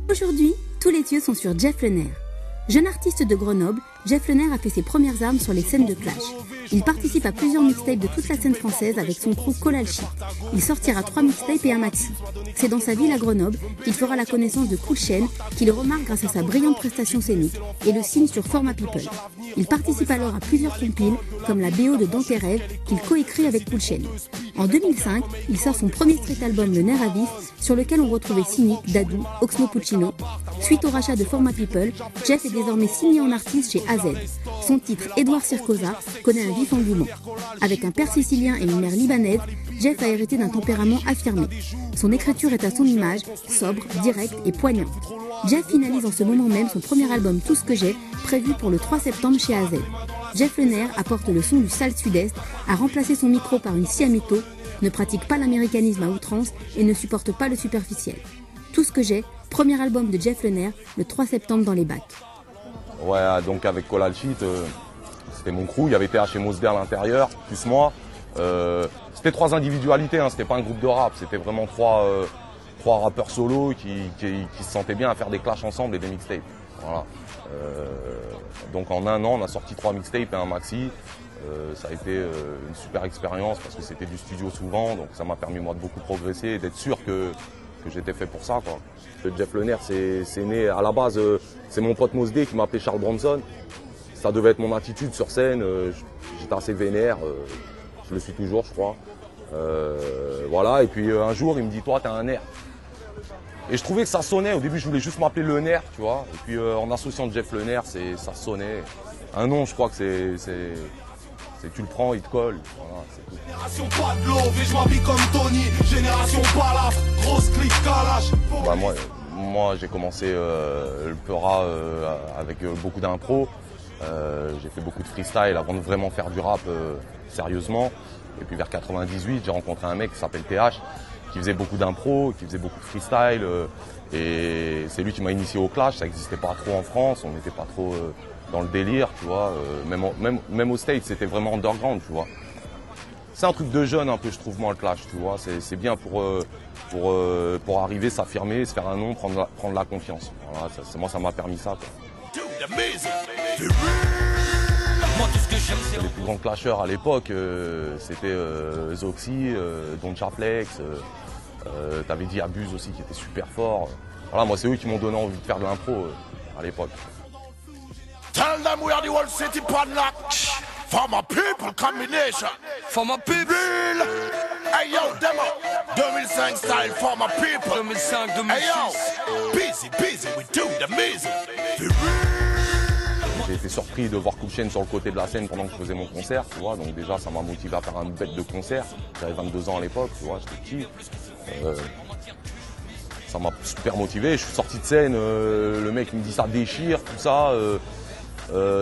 Aujourd'hui, tous les yeux sont sur Jeff Lener. Jeune artiste de Grenoble, Jeff Lener a fait ses premières armes sur les scènes de clash. Il participe à plusieurs mixtapes de toute la scène française avec son crew Collal Shit. Il sortira 3 mixtapes et un maxi. C'est dans sa ville à Grenoble qu'il fera la connaissance de Cool Chain, qui le remarque grâce à sa brillante prestation scénique et le signe sur Format People. Il participe alors à plusieurs compiles, comme la BO de Dans tes rêves, qu'il coécrit avec Cool Chain. En 2005, il sort son premier street album Le Nerf à vif, sur lequel on retrouvait Cynic, Dadou, Oxmo Puccino. Suite au rachat de Format People, Jeff est désormais signé en artiste chez AZ. Son titre, Édouard Circosa, connaît un vif engouement. Avec un père sicilien et une mère libanaise, Jeff a hérité d'un tempérament affirmé. Son écriture est à son image, sobre, directe et poignante. Jeff finalise en ce moment même son premier album Tout ce que j'ai, prévu pour le 3 septembre chez AZ. Jeff Lener apporte le son du sale sud-est, a remplacé son micro par une scie à mytho, ne pratique pas l'américanisme à outrance et ne supporte pas le superficiel. Tout ce que j'ai, premier album de Jeff Lener, le 3 septembre dans les bacs. Ouais, donc avec Collal Shit, c'était mon crew, il y avait TH et Mosder à l'intérieur, plus moi. C'était 3 individualités, hein, c'était pas un groupe de rap, c'était vraiment 3 rappeurs solo qui se sentaient bien à faire des clashs ensemble et des mixtapes. Voilà. Donc en un an, on a sorti 3 mixtapes et un maxi. Ça a été une super expérience parce que c'était du studio souvent, donc ça m'a permis moi de beaucoup progresser et d'être sûr que j'étais fait pour ça, quoi. Jeff Lener, c'est né à la base, c'est mon pote Mosdé qui m'a appelé Charles Bronson. Ça devait être mon attitude sur scène, j'étais assez vénère, je le suis toujours, je crois. Voilà, et puis un jour, il me dit, toi, t'as un nerf. Et je trouvais que ça sonnait, au début, je voulais juste m'appeler Le Nerf, tu vois. Et puis en associant Jeff Lener, ça sonnait. Un nom, je crois que c'est tu le prends, il te colle. Voilà, c'est tout. Génération pas de love et je m'habille comme Tony. Génération balaf, grosse clique calage. Bah moi j'ai commencé le Peura avec beaucoup d'impro. J'ai fait beaucoup de freestyle avant de vraiment faire du rap sérieusement. Et puis vers 98, j'ai rencontré un mec qui s'appelle TH, qui faisait beaucoup d'impro, qui faisait beaucoup de freestyle. Et c'est lui qui m'a initié au clash. Ça n'existait pas trop en France, on n'était pas trop dans le délire, tu vois. Même au States, c'était vraiment underground, tu vois. C'est un truc de jeune un peu, je trouve, moi, le clash, tu vois. C'est bien pour arriver, s'affirmer, se faire un nom, prendre la confiance. Voilà, moi, ça m'a permis ça, quoi. Les plus grands clasheurs à l'époque, c'était Zoxy, Don Charplex, t'avais dit Abuse aussi qui était super fort. Voilà, moi, c'est eux qui m'ont donné envie de faire de l'impro à l'époque. Tell them we are the whole city padlock. For my people combination. For my people. Real. Hey yo, demo. 2005 style for my people. 2005, 2006. Hey yo, busy, we do the music. J'ai été surpris de voir Cool Chain sur le côté de la scène pendant que je faisais mon concert, tu vois. Donc déjà, ça m'a motivé à faire une bête de concert. J'avais 22 ans à l'époque, tu vois, j'étais petit. Ça m'a super motivé. Je suis sorti de scène, le mec il me dit ça déchire, tout ça.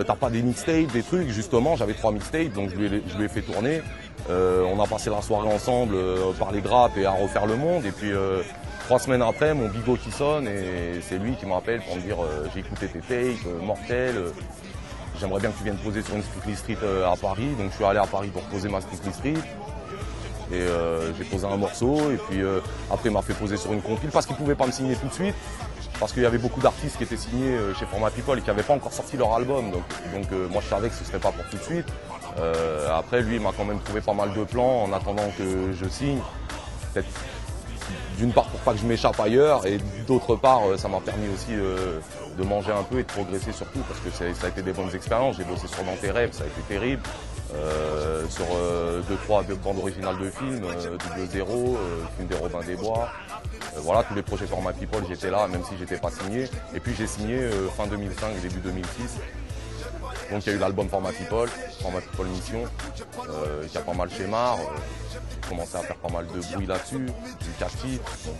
T'as pas des mixtapes, des trucs, justement, j'avais 3 mixtapes, donc je lui ai fait tourner. On a passé la soirée ensemble, par les grappes et à refaire le monde. Et puis 3 semaines après, mon bigot qui sonne et c'est lui qui m'appelle pour me dire j'ai écouté tes tapes, mortel, j'aimerais bien que tu viennes poser sur une Strictly Street à Paris. Donc je suis allé à Paris pour poser ma Strictly Street. Et j'ai posé un morceau et puis après il m'a fait poser sur une compile parce qu'il ne pouvait pas me signer tout de suite. Parce qu'il y avait beaucoup d'artistes qui étaient signés chez Format People et qui n'avaient pas encore sorti leur album. Donc moi je savais que ce ne serait pas pour tout de suite. Après lui il m'a quand même trouvé pas mal de plans en attendant que je signe. Peut-être d'une part pour pas que je m'échappe ailleurs et d'autre part ça m'a permis aussi de manger un peu et de progresser surtout parce que ça a été des bonnes expériences. J'ai bossé sur Dans tes rêves, ça a été terrible. Sur 2-3 bandes originales de films, Double Zéro, film des Robins des Bois. Voilà, tous les projets Format People, j'étais là, même si j'étais pas signé. Et puis j'ai signé fin 2005, début 2006. Donc il y a eu l'album Format People Mission, qui a pas mal schéma. J'ai commencé à faire pas mal de bruit là-dessus, du 4 titres, donc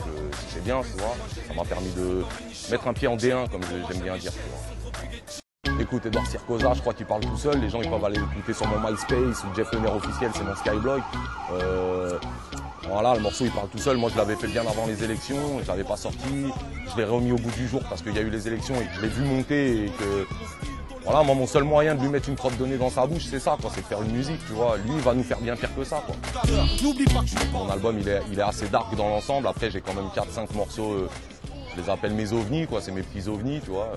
c'était bien, tu vois. Ça m'a permis de mettre un pied en D1, comme j'aime bien dire, tu vois. Écoute, Édouard Circosa, je crois qu'il parle tout seul. Les gens ils peuvent aller l'écouter sur mon MySpace ou Jeff Lener officiel, c'est mon Skyblog. Voilà, le morceau il parle tout seul. Moi je l'avais fait bien avant les élections, je l'avais pas sorti. Je l'ai remis au bout du jour parce qu'il y a eu les élections et que je l'ai vu monter et que Voilà, moi mon seul moyen de lui mettre une prod donnée dans sa bouche, c'est ça, quoi, c'est de faire une musique, tu vois. Lui, il va nous faire bien pire que ça, quoi. Mon album, il est assez dark dans l'ensemble. Après, j'ai quand même 4-5 morceaux, je les appelle mes ovnis, quoi, c'est mes petits ovnis, tu vois.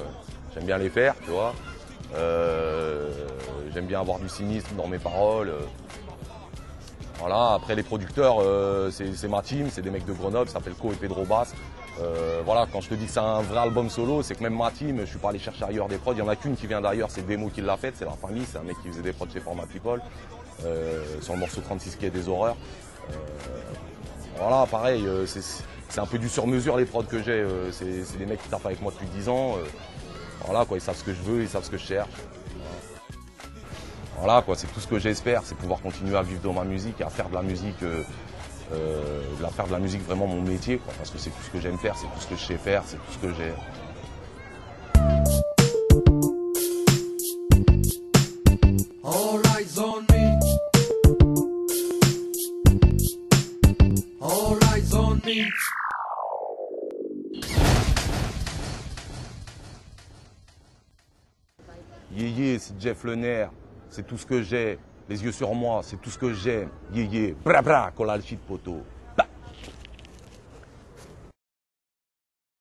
J'aime bien les faire, tu vois. J'aime bien avoir du cynisme dans mes paroles. Voilà, après les producteurs, c'est ma team, c'est des mecs de Grenoble, ça s'appelle Co et Pedro Bass. Voilà, quand je te dis que c'est un vrai album solo, c'est que même ma team, je suis pas allé chercher ailleurs des prods. Il y en a qu'une qui vient d'ailleurs, c'est Demo qui l'a faite, c'est la famille, c'est un mec qui faisait des prods chez Format People, sur le morceau 36 qui est des horreurs. Voilà, pareil, c'est un peu du sur-mesure les prods que j'ai. C'est des mecs qui tapent avec moi depuis 10 ans. Voilà, quoi, ils savent ce que je veux, ils savent ce que je cherche. Voilà, quoi, c'est tout ce que j'espère, c'est pouvoir continuer à vivre dans ma musique et à faire de la musique. Faire de la musique vraiment mon métier, quoi, parce que c'est tout ce que j'aime faire, c'est tout ce que je sais faire, c'est tout ce que j'ai. All eyes on me. All eyes on me. Yeah, c'est Jeff Le Nerf, c'est tout ce que j'ai. Les yeux sur moi, c'est tout ce que j'aime. Yeah, bra bra, collal shit poto.